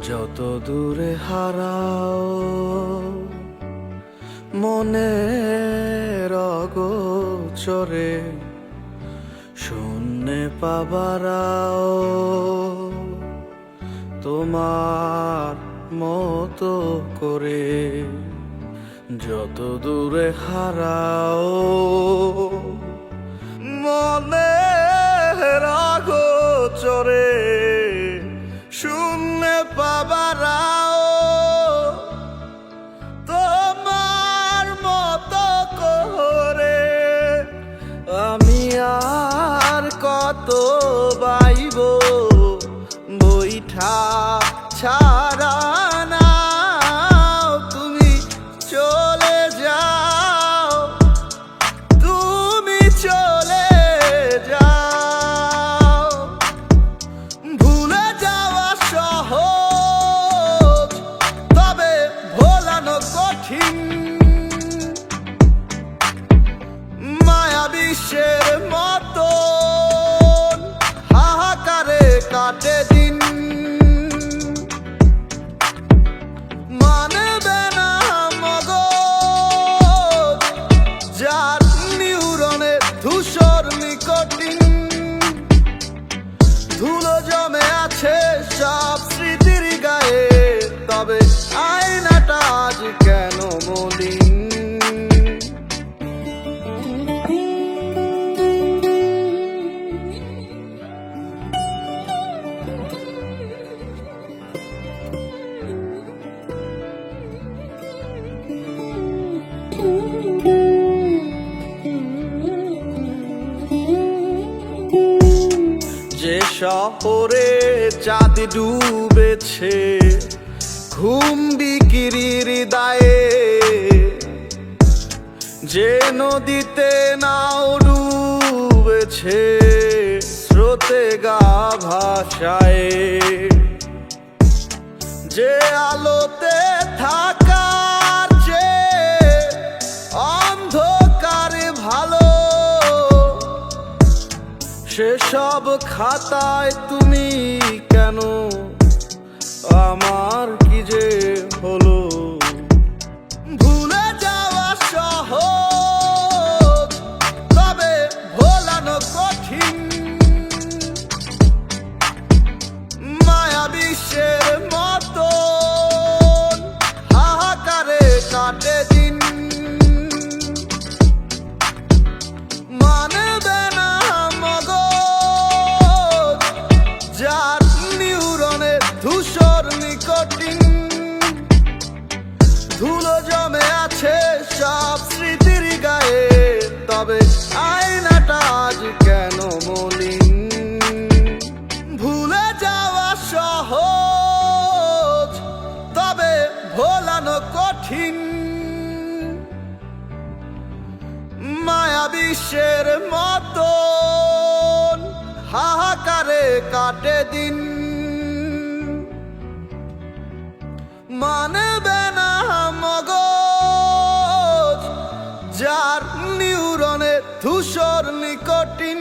যত দূরে হারাও মনের অগোচরে, শূন্যে পাবারাও তোমার মতো করে। যত দূরে হারাও মনের অগোচরে, শূন্যে পাবারাও তোমার মতো করে। আমি আর কত বাইব বৈঠা ছাড়া না, তুমি চলে যাও, তুমি চলে যাও। ভুলে যাওয়া সহজ, তবে ভোলানো কঠিন। মায়া বিশ্বের মতো হাহাকারে কাটে দিন। মানবে না মগজ, যার নিউরনের ধূসর নিকটিন। ধুলো জমে আছে সব স্মৃতির গায়ে, তবে আয়নাটা আজ কেন মলিন। যে শহরে চাঁদ ডুবেছে ঘুম বিকিরির দায়ে, যে নদীতে নাও ডুবেছে স্রোতে গা ভাসায়, যে আলোতে থাকার চেয়ে অন্ধকারে ভালো, সেসব খাতায় তুমি কেন, আমার কি যে হলো। ভুলে যাওয়া সহজ, তবে ভোলানো কঠিন। মায়া বিশ্বের মতো হাহাকারে কাটে দিন। মানবে না মগজ, যার নিউরনের ধূসর নিকটিন। ধুলো জমে আছে সব স্মৃতির গায়ে, তবে আয়নাটা আজ কেন মলিন। ভুলে যাওয়া সহজ, তবে ভোলানো কঠিন। মায়া বিশ্বের মতো হাহাকারে কাটে দিন। মানবে না মগজ, যার নিউরনের ধূসর নিকটিন।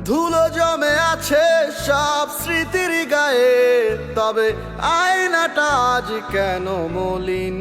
ধুলো জমে আছে সব স্মৃতির গায়ে, তবে আয়নাটা আজ কেন মলিন।